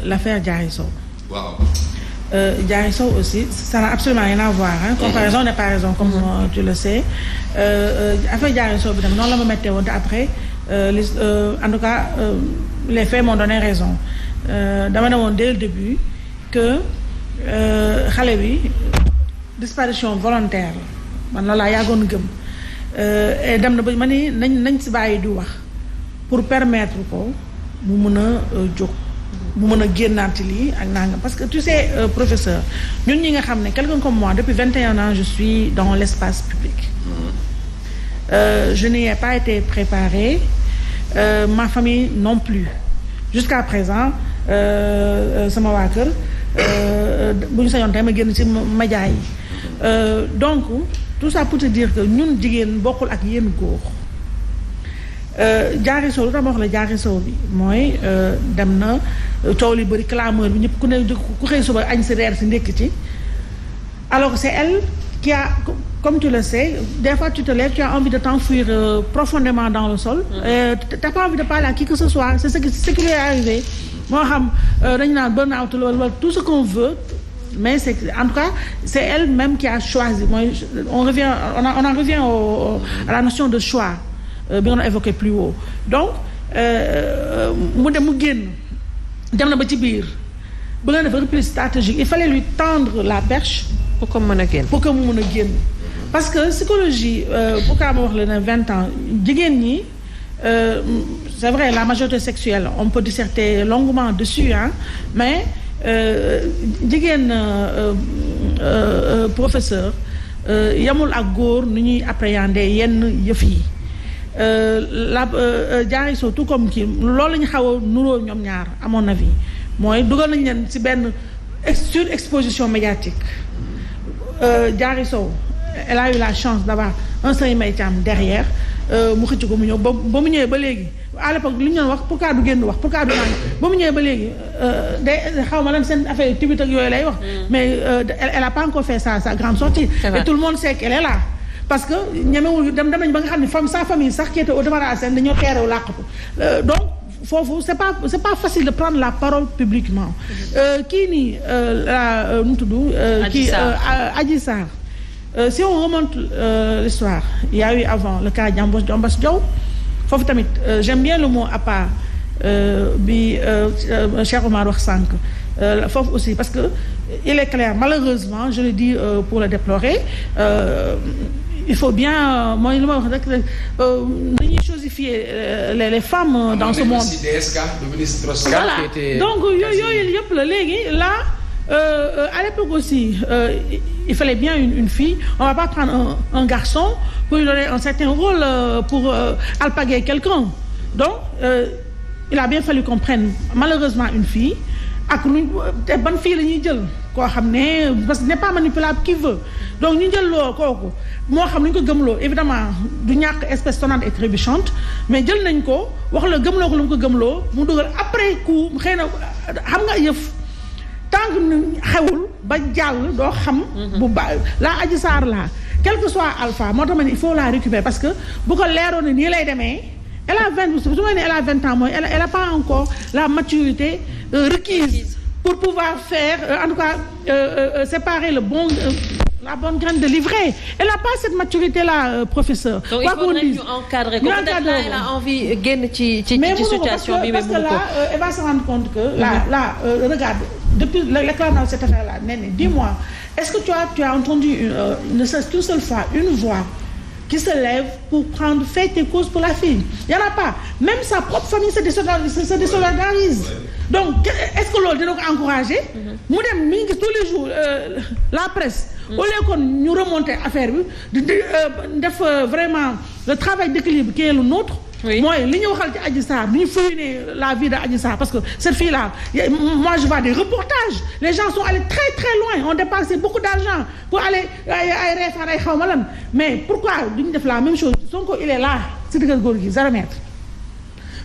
l'affaire Diary Sow. waaw. Diary Sow aussi ça n'a absolument rien à voir hein. Comparaison n'est pas raison comme tu le sais. Affaire Diary Sow bi tam noonu la ma mettee woon te après en tout cas les faits m'ont donné raison dama ne woon dès le début que xale bi disparition volontaire la man loolu laa yàggoon gëm et dem na ba ma ni nañ si bàyyi di wax pour permettre ko mu mën a jóg mu mën a génnaat ci lii ak nangam parce que tu sais professeur ñun ñi nga xam ne quelqu'un comme moi depuis 21 ans je suis dans l'espace public je n'y ai pas été préparée ma famille non plus jusqu'à présent sama waa kër bu ñu sañoon tey ma génn ci média yi donc tout ça pour te dire que ñun jigéen bokkul ak yéen góor Diary Sow lu tax ma wax la Diary Sow bi mooy dem na coow li bëri clameur bi ñëpp ku xëy suba añ si reer si ndékki ci alors que c'est elle qui a comme tu le sais des fois tu te lèves tu as envie de t'enfuir profondément dans le sol t'as pas envie de parler à qui que ce soit c'est ce qui lui est arrivé moo xam dañu naan burn-out wala tout ce qu'on veut mais c'est en tout cas c'est elle-même qui a choisi mooy on en revient à la notion de choix bi nga évoqué plus haut donc mu génn dem na ba ci biir ba nga def repli stratégique il fallait lui tendre la perche pour que mu mën a génn parce que psychologie pourquoi ma wax la ne 20 ans jigéen ñi c'est vrai la majorité sexuelle on peut disserter longuement dessus hein mais jigéen professeur yamul ak góor nu ñuy appréhender yenn yëf yi Diary Sow tout comme kii loolu la ñu xaw a nuróo ñoom ñaar à mon avis mooy dugal nañ leen ci benn surexposition médiatique Diary Sow elle a eu la chance d'avoir un Serigne Mbaye Thiam derrière mu xëcc ko mu ñëw ba mu ñëwee ba léegi à l'époque li ñu doon wax pourquoi du génn wax pourquoi du naan ba mu ñëwee ba léegi day xaw ma lan seen affaire tibit ak yooyu lay wax mais elle a pas encore fait sa grande sortie et tout le monde sait qu'elle est là parce que ñemewul dem nañ ba nga xam ne sa famille sax qui était au devant de la scène dañoo teerew làqatu donc foofu c'est pas facile de prendre la parole publiquement kii nii la nu mu tudd kii Adji Sarr si on remonte l'histoire il y a eu avant le cas Diambos Diaw foofu tamit j'aime bien le mot à part bi Cheikh Omar wax sànq foofu aussi parce que il est clair malheureusement je le dis pour le déplorer il faut bien mooy li ma wax rek dañuy chosifier les femmes dans ce monde voilà donc yooyu yëpp la léegi là à l'époque aussi il fallait bien une fille on va pas prendre un garçon pour lui donner un certain rôle pour alpaguer quelqu'un donc il a bien fallu qu'on prenne malheureusement une fille ak luñ te ban fille la ñuy jël koo xam ne parce que n'est pas manipulable qui veut donc ñu jël loo kooku moo xam lu ñu ko gëmloo évidemment du ñàkk espèce sonnante et trébuchante mais jël nañ ko wax la gëmloo ko lu mu ko gëmloo mu dugal après coup xëy na xam nga yëf tant que xewul ba jàll doo xam bu baax la Adji Sarr la quel que soit alpha moo tax ma ne il faut la récupérer parce que bu ko leeroon ne nii lay demee elle a 20 su ma ne elle a 20 ans mooy elle a pas encore la maturité requise pour pouvoir faire en tout cas séparer la bonne graine de l'ivraie. Elle n'a pas cette maturité-là, professeur. Donc il faudrait ñu encadrer ko. Peut-être là elle a envie génn ci situation bi mais parce que là elle va se rendre compte que là regarde depuis l'éclatement de cette affaire-là Néné dis-moi est-ce que tu as entendu ne serait-ce qu'une seule fois une voix qui se lève pour prendre fait et cause pour la fille? Il y en a pas. Même sa propre famille se désolidarise. Donc est-ce que loolu dina ko encourager? mu dem mi ngi gis tous les jours la presse. au lieu que ñu remonter affaire bi di def vraiment le travail d'équilibre qui est le nôtre. mooy li ñu waxal ci Adji Sarr bi ñu fouiner la vie de Adji Sarr parce que cette fille-là moi je vois des reportages les gens sont allés très très loin on dépensé beaucoup d'argent pour aller ay reefaan ay xaw ma lan mais pourquoi duñu def la même chose Sonko il est là si diggal góor gi 0 mètre.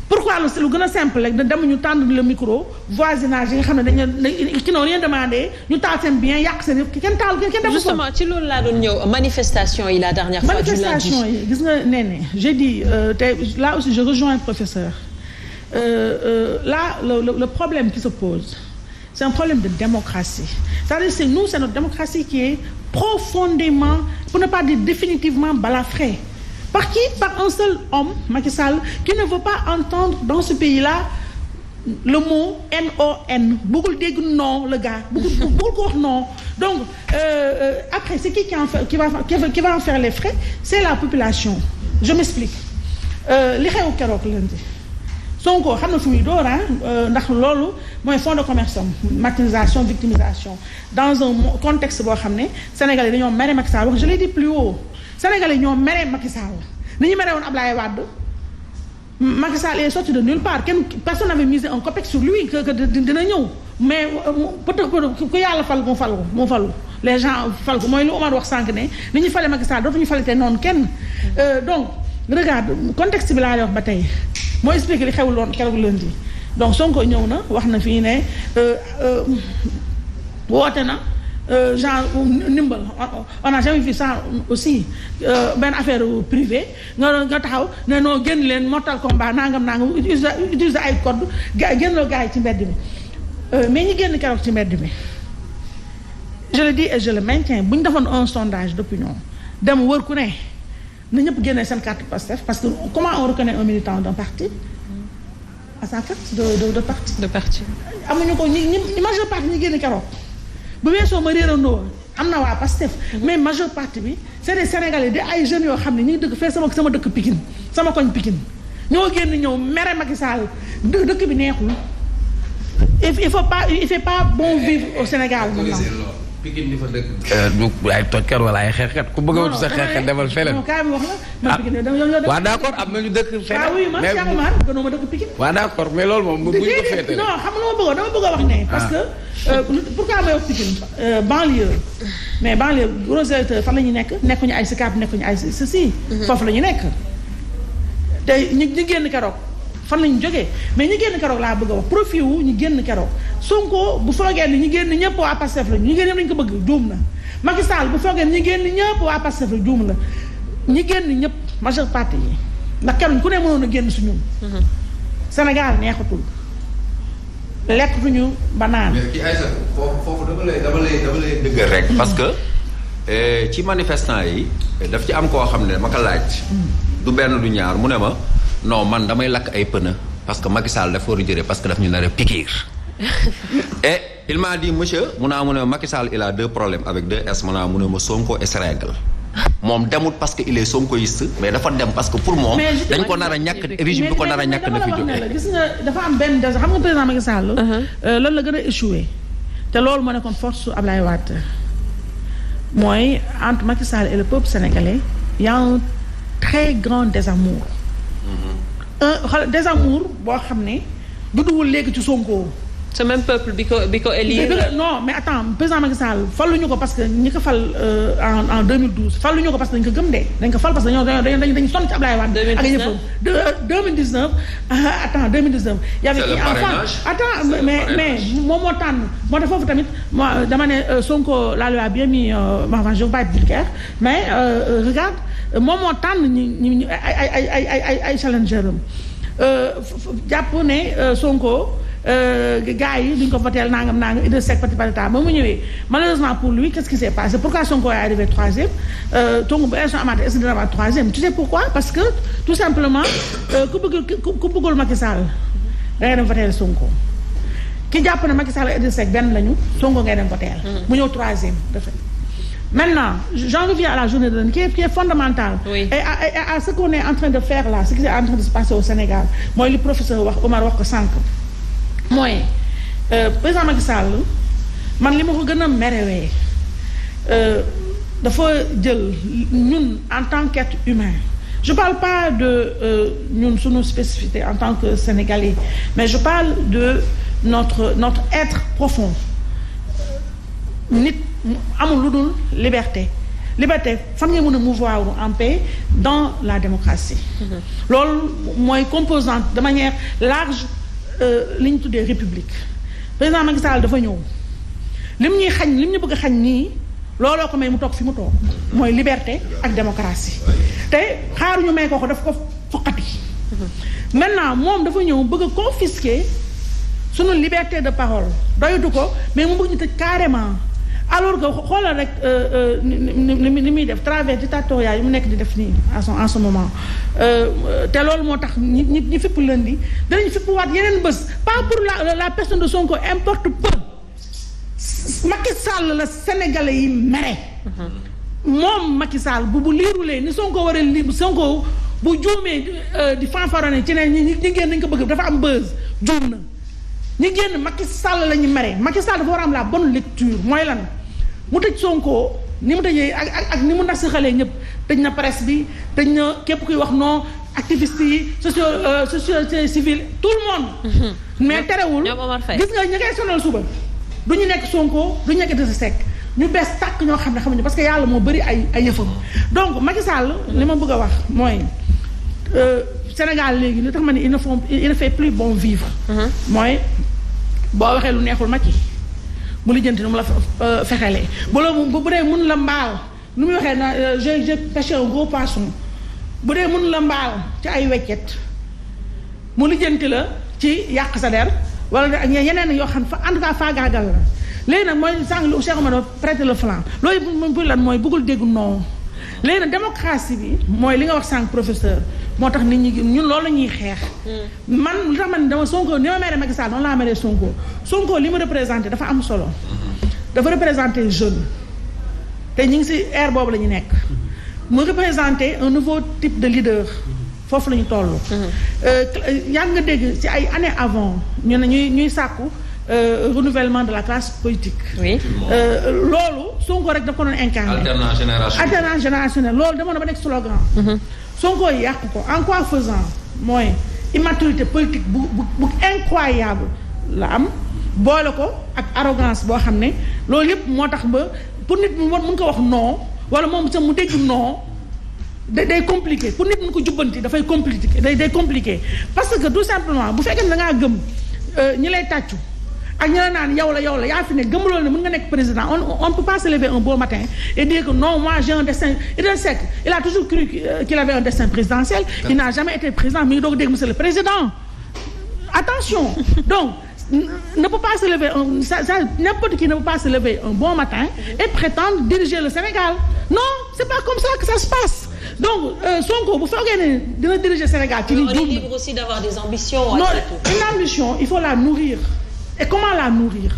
pourquoi lu gën a simple rek dama ñu tendre le micro voisinage yi nga xam ne dañu ki noonu rien demandé ñu taal seen bien yàq seen yëpp kenn taal kenn def justement ci loolu laa doon ñëw manifestation yi la dernière fois du lundi manifestation yi gis nga nee j'ai dit te là aussi je rejoins le professeur là le problème qui se pose c'est un problème de démocratie c'est-à-dire c'est notre démocratie qui est profondément pour ne pas dire définitivement balafrée par qui? Par un seul homme, Macky Sall, qui ne veut pas entendre dans ce pays-là le mot N-O-N. Beaucoup dégg non, le gars. Beaucoup non. Donc, après, c'est qui va en faire les frais? C'est la population. Je m'explique. Li xew keroog lundi Sonko xam na fu muy door ndax loolu mooy fonds de commerce martyrisation victimisation dans un contexte boo xam ne Sénégalais dañoo mere Macky Sall wax je l'ai dit plus haut Sénégalais ñoo mere Macky Sall ni ñu mere woon Ablaye Wade Macky Sall est sorti de nulle part personne n'avait misé un copec sur lui que dina ñëw mais peut-être ku yàlla fal moo falu les gens fal ko mooy lu Omar wax sànq ne ni ñu fale Macky Sall dootuñu falete noonu kenn donc regarde contexte bi laa lay wax ba tey moo expliqué li xewul woon keroog lundi donc Sonko ñëw na wax na fii ne woote na genre ndimbal on a jamais vu ça aussi benn affaire privée nga taxaw ne noo génn leen mortal combat nangam utiliser ay code génnoo gars yi ci mbedd mi mais ñi génn keroog ci mbedd mi je le dis et je le maintiens bu ñu defoon un sondage d'opinion dem wër ku ne na ñëpp génnee seen carte Pastef parce que comment on reconnaît un militant d'un parti à sa carte de parti amuñu ko ñi majeure partie ñi génn keroog bu weesoo ma réerandoo am na waa Pastef mais majeure partie bi c'est des Sénégalais di ay jeunes yoo xam ne ñu ngi dëkk fee sama dëkk Pikine sama koñ Pikine ñoo génn ñëw mere Macky Sall dëkk bi neexul il fait pas bon vivre au Sénégal maintenant. Pikine di fa dëkk. du ay tojkat wala ay xeexkat ku bëgg a wut sa xeexkat demal feneen. non kaay mi wax la. ah waaw d'accord am na ñu dëkk feneen. ah oui man Cheikh Omar gënoo ma dëkk Pikine. waaw d'accord mais loolu moom bu ñu ko féetee. non xam nga dama bëgg a wax ne. parce que pourquoi may wax Pikine banlieue mais banlieue gros électeurs fan la ñu nekkuñu ay Sicap nekkuñu ay ceci. foofu la ñu nekk te ñu génn keroog. fan lañu jógee mais ñi génn keroog laa bëgg a wax profit wu ñu génn keroog Sonko bu foogee ni ñu génn ñëpp waa Pastef la ñu génn ñëpp dañu ko bëgg juum na Macky Sall bu foogee ni ñu génn ñëpp waa Pastef la juum la ñi génn ñëpp majeure partie yi ndax keroog ku ne mënoon a génn suñu Sénégal neexatul lekkatuñu ba naan. mais kii Aïssa foofu dama lay dëggal rek. parce que ci manifestant yi daf ci am koo xam ne ma ko laaj. du benn du ñaar mu ne ma. non man damay lakk ay pneu parce que Macky Sall dafa war a jëre parce que daf ñu nar a piquer et il m'a dit monsieur mu ne Macky Sall il a deux problèmes avec deux S mu ne ma Sonko et ses règles moom demut parce que il est sonkoïste mais dafa dem parce que pour moom dañ ko nar a ñàkk régime bi ko nar a ñàkk na fi jóge gis nga dafa am benn des xam nga président Macky Sall loolu la gën a échoué te loolu moo nekkoon force su Ablaye Wade mooy entre Macky Sall et le peuple sénégalais il y a un très grand désamour désamour boo xam ne duduwul léegi ci Sonko. ce même peuple bi ko élire. non mais attends président Macky Sall faluñu ko parce que ñi ko fal en 2012 faluñu ko parce que dañ ko gëm de dañ ko fal parce que dañu sonn ci Ablaye Wade. 2019 attends 2019. y avait qui enfant attends mais moom moo tànn moo def foofu tamit moi dama ne Sonko la lui a bien mis enfin je veux pas être vulgaire mais regarde. moom moo tànn ñi ay challenger am jàpp ne Sonko gars yi duñ ko voteel nangam Idrissa Seck patipatita ba mu ñëwee malheureusement pour lui qu'est-ce qui s'est passé pourquoi Sonko est arrivé troisième Tongu bu élection amaat est-ce que dina amaat troisième tu sais pourquoi parce que tout simplement ku bëggul Macky Sall da ngay dem voteel Sonko ki jàpp ne Macky Sall et Idrissa Seck benn lañu Sonko ngay dem voteel mu ñëw troisième de fait. Maintenant, j'en reviens à la journée de lundi qui est fondamentale. Oui. Et à ce qu'on est en train de faire là, ce qui est en train de se passer au Sénégal. Moi, le professeur Omar wax ko sànq. mooy président Macky Sall man li ma ko gën a merewee dafa jël ñun en tant qu'être humain. Je parle pas de ñun sunu spécificité en tant que Sénégalais, mais je parle de notre être profond. Nit amul lu dul liberté fan nga mën a mouvoir en paix dans la démocratie loolu mooy composante de manière large li ñu tuddee république président Macky Sall dafa ñëw lim ñu bëgg a xañ nii looloo ko may mu toog fi mu toog mooy liberté ak démocratie te xaaruñu may ko daf ko foqati maintenant moom dafa ñëw bëgg a confisquer sunu liberté de parole doyatu ko mais mu bëgg ñu tëj carrément alors que xoolal rek ni muy def travers dictatorial yi mu nekk di def nii en ce moment te loolu moo tax ñi fipp lundi danañ fipp waat yeneen bés pas pour la personne de Sonko importe peu Macky Sall la Sénégalais yi mere moom Macky Sall bu liirulee ni Sonko war a lii Sonko bu juumee di fanfarone ci ne ñi génn nañ ko bëgg dafa am buzz juum na ñi génn Macky Sall la ñu mere Macky Sall dafa war a am la bonne lecture mooy lan mu tëj Sonko ni mu tëjee ak ni mu ndax si xale ñëpp tëj na presse bi tëj na képp kuy wax non activiste yi société civile tout le monde mais terewul gis nga ñi koy sonal suba du ñu nekk Sonko du ñu nekk Idrissa Seck ñu bees tàkk ñoo xam ne xamuñu parce que yàlla moo bëri ay yëfam donc Macky Sall li ma bëgg a wax mooy Sénégal léegi li tax ma ne il ne fait plus bon vivre mooy boo waxee lu neexul Macky mu lijjanti nu mu la fexelee bu dee mun la mbaal nu muy waxee na j'ai pêché un gros poisson bu dee mun la mbaal ci ay weccet mu lijjanti la ci yàq sa der wala yeneen yoo xam fa en tout cas faagaagal la léegi nag mooy sànq lu Cheikh Omar prêter le flanc loolu pour lan mooy bëggul dégg non léegi nag démocratie bi mooy li nga wax sànq professeur moo tax nit ñi ñun loolu la ñuy xeex man lu tax man dama Sonko ni ma meree Macky Sall noonu laa meree Sonko li mu représenté dafa am solo dafa représenté jeune te ñu ngi ci ère boobu la ñu nekk mu représenté un nouveau type de leader foofu la ñu toll yaa nga dégg ci ay années avant ñu ne ñuy sàkku renouvellement de la classe politique loolu Sonko rek daf ko doon incarné alternance générationnelle loolu dama na ba nekk slogan Sonko yàq ko en quoi faisant mooy immaturité politique bu incroyable la am boole ko ak arrogance boo xam ne loolu yëpp moo tax ba pour nit mu mën ko wax non wala moom sax mu dégg non day compliqué pour nit mën ko jubbanti dafay compliqué day compliqué parce que tout simplement bu fekkee ne da ngaa gëm ñi lay tàccu ak ñi la naan yow la yaa fi ne gëmuloo ne mën nga nekk président on peut pas se lever un beau matin et dire que non moi j'ai un destin Idrissa Seck il a toujours cru qu'il avait un destin présidentiel il n'a jamais été président mi ngi doog dégg monsieur le président attention donc ne peut pas se lever n'importe qui ne peut pas se lever un bon matin et prétendre diriger le Sénégal non c'est pas comme ça que ça se passe donc Sonko bu fekkee ne dina diriger Sénégal ci li on est libre aussi d'avoir des ambitions non une ambition il faut la nourrir et comment la nourrir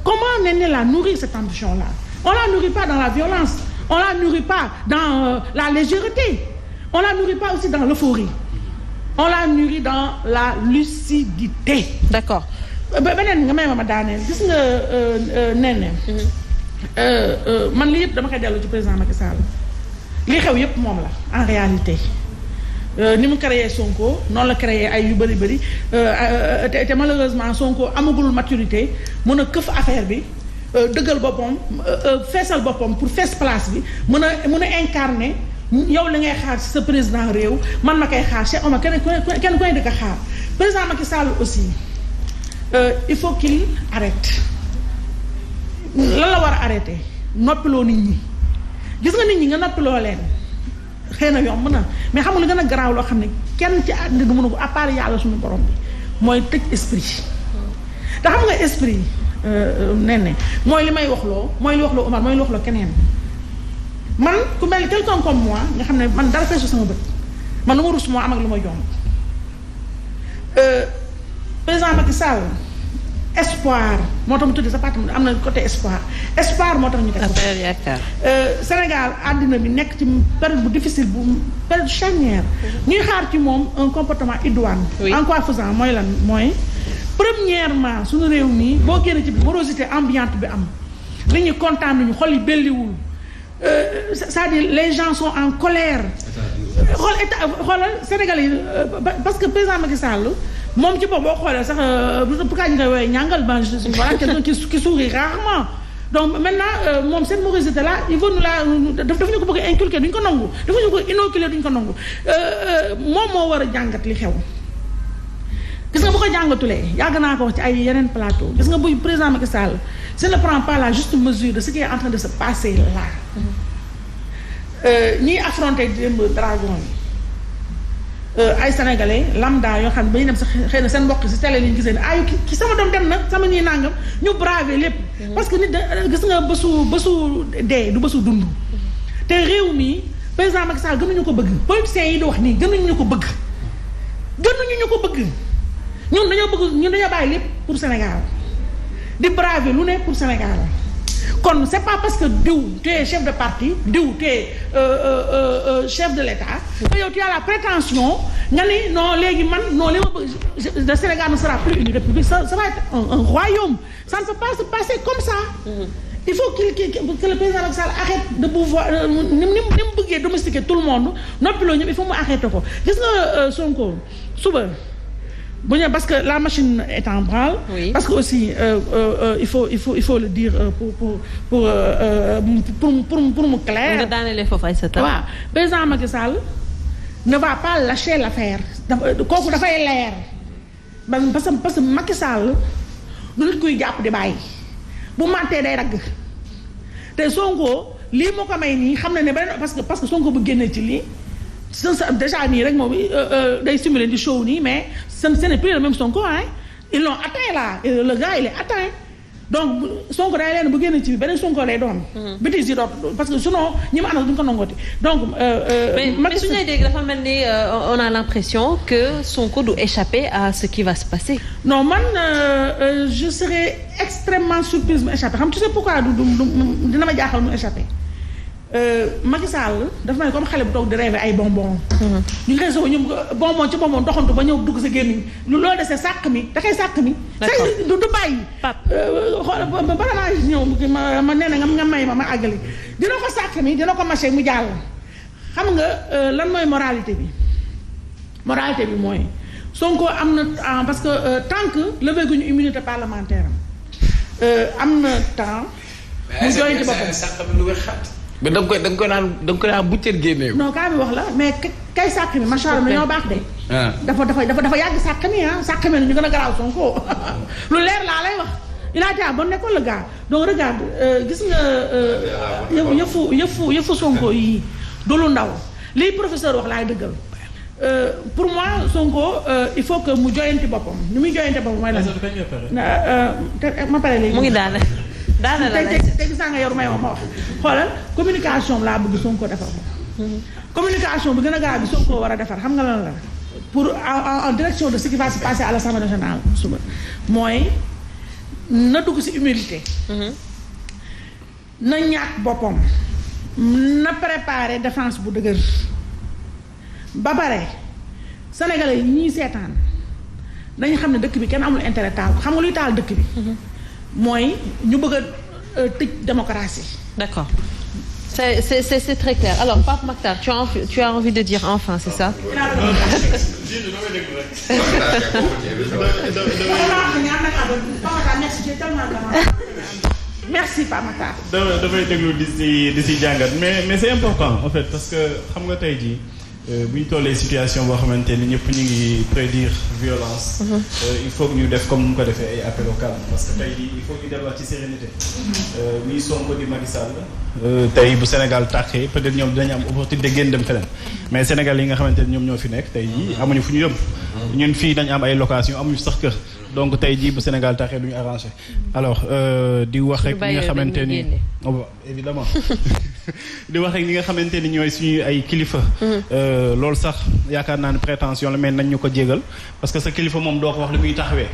comment la nourrir cette ambition-là on la nourrit pas dans la violence on la nourrit pas dans la légèreté on la nourrit pas aussi dans l'euphorie on la nourrit dans la lucidité d'accord beneen nga may ma daaneel gis nga nenne man li yëpp dama koy dellu ci président Macky Sall li xew yëpp moom la en réalité ni mu créé Sonko noonu la créé ay yu bëri te malheureusement Sonko amagul maturité mën a këf affaire bi dëggal boppam feesal boppam pour fees place bi mën a incarner yow li ngay xaar ci sa président réew man ma koy xaar Cheikh Omar kenn ku ne di ko xaar président Macky Sall aussi il faut qu'il arrête lan la war a arrêter noppiloo nit ñi gis nga nit ñi nga noppiloo leen xëy na yomb na mais xam nga lu gën a garaaw loo xam ne kenn ci àddina du mënu ko à part yàlla suñu borom bi mooy tëj esprit te xam nga esprit nen mooy li may waxloo mooy li waxloo Omar mooy li waxloo keneen man ku mel ni quelqu'un comme moi nga xam ne man dara feesu sama bët man lu ma rus moo am ak lu ma jomb président Macky Sall espoir moo tax mu tudd sa parti am na côté espoir moo tax ñu def ko Sénégal àddina bi nekk ci période bu difficile bu période charnière ñuy xaar ci moom un comportement idoine en quoi faisant mooy lan mooy premièrement suñu réew mi boo génne ci morosité ambiante bi am nit ñi kontaan nañu xol yi belliwul c'est-à-dire les gens sont en colère xoolal Sénégal yi parce que président Macky Sall moom ci bopp boo xoolee sax pourquoi ñu koy woowee ñàngal ben voilà quelqu'un qui sourit rarement donc maintenant moom cette morosité là il faut nous la daf ñu ko bëgg a inculquer duñ ko nangu dafa ñu ko inoculer duñ ko nangu moom moo war a jàngat li xew gis nga bu ko jàngatulee yàgg naa ko wax ci ay yeneen plateau gis nga bu président Macky Sall ne prend pas la juste mesure de ce qui est en train de se passer là ñiy affronter démb dragon ay sénégalais lambda yoo xam ne ba ñu dem sax xëy na seen mbokk si télé lañu gisee ne ayu ki sama doom dem na sama nii nangam ñu bravé lépp. parce que nit gis nga bésu dee du bésu dund. te réew mi président Macky Sall gënuñu ko bëgg politiciens yi di wax nii gënuñu ko bëgg ñun dañoo bàyyi lépp pour Sénégal di bravé lu ne pour Sénégal. kon c'est pas parce que diw tu es chef de parti diw tu es chef de l'État que yow tu as la prétention nga ni non léegi man non li ma bëgg le Sénégal ne sera plus une république ça va être un royaume ça ne peut pas se passer comme ça. Il faut que le président Macky Sall arrête de pouvoir ni mu bëggee domestiquer tout le monde noppi loo ñëpp il faut mu arrêter ko gis nga Sonko suba. bu ñu parce que la machine est en branle. Oui. Parce que aussi il faut le dire pour mu clair. nga daanelee foofu ay sa temps. waaw président Macky Sall ne va pas lâcher l'affaire kooku dafay leer parce que Macky Sall du nit kuy jàpp di bàyyi bu màttee day ragg te Sonko lii moo ko may nii xam na ne beneen parce que Sonko bu génnee ci lii. déjà nii rek moom day simuler di show nii mais ce n'est plus le même Sonko hein ils l'ont atteint là le gars il est atteint donc Sonko day leen bu génn ci beneen Sonko lay doon. bêtises yi doon parce que sinon ñi ma àndal duñ ko nangooti donc. mais su ñu lay dégg dafa mel ni on a l'impression que Sonko du échapper à ce qui va se passer. non man je serais extrêmement surprise mu échapper xam tu sais pourquoi dina ma jaaxal mu échapper. Macky Sall dafa mel ni comme xale bu toog di rêver ay bonbon. ñu ngi koy ñoom bonbon ci bonbon doxantu ba ñëw dugg sa gémmiñ loolu desee sàq mi da koy sàq mi. d'accord du bàyyi. Pape xool bala maa ñëw ma nee na nga may ma àggali dina ko sàq mi dina ko mâché mu jàll. xam nga lan mooy moralité bi mooy Sonko am na parce que tant que levé gu ñu immunité parlementaire am na temps. mu jooy ci boppam mais da nga koy naan buccet génneeku. non kaa bi wax la mais kay sàq mi macha allah ñoo baax de. dafa yàgg sàq mi sàq mi ñu gën a garaaw Sonko lu leer laa lay wax il a été à bonne école le gars donc regarde gis nga yëfu Sonko yi du lu ndaw lii professeur wax laay dëggal pour moi Sonko il faut que mu joyanti boppam ni muy joyanti boppam mooy lan. ma pare léegi mu ngi daal te gis naa nga yor may ma wax xoolal communication laa bëgg Sonko defar ko. communication bi gën a gaaw bi Sonko war a defar xam nga lan la pour en direction de ce qui va se passer à l'Assemblée nationale suba mooy na dugg ci humilité. na ñàkk boppam na préparer défense bu dëgër ba pare sénégalais yi ñuy seetaan dañu xam ne dëkk bi kenn amul intérêt taal xam nga luy taal dëkk bi. mooy ñu bëgg a tëj démocratie. D'accord. C'est très clair. Alors Pape Makhtar, tu as envie de dire enfin, c'est ça? Merci Pape Makhtar. damay déglu di si jàngat mais c'est important en fait parce que xam nga tey jii bu ñu tollee situation boo xamante ni ñëpp ñu ngi prédire violence. Il faut que ñu def comme nu mu ko defee ay appel au calme parce que tey jii il faut ñu delluwaat ci sérénité. muy Sonko di Macky Sall. tey bu Sénégal tàkkee peut-être ñoom dinañu am opportunité génn dem feneen mais Sénégal yi nga xamante ni ñoom ñoo fi nekk tey jii amuñu fu ñu yëm. ñun fii dañu am ay location amuñu sax kër donc tey jii bu Sénégal tàkkee du ñu arrangé. alors di wax rek ñi nga xamante ni évidemment di wax rek ñi nga xamante ni ñooy suñu ay kilifa. loolu sax yaakaar naa ne prétention la mais nañ ñu ko jégal parce que sa kilifa moom doo ko wax li muy taxawee.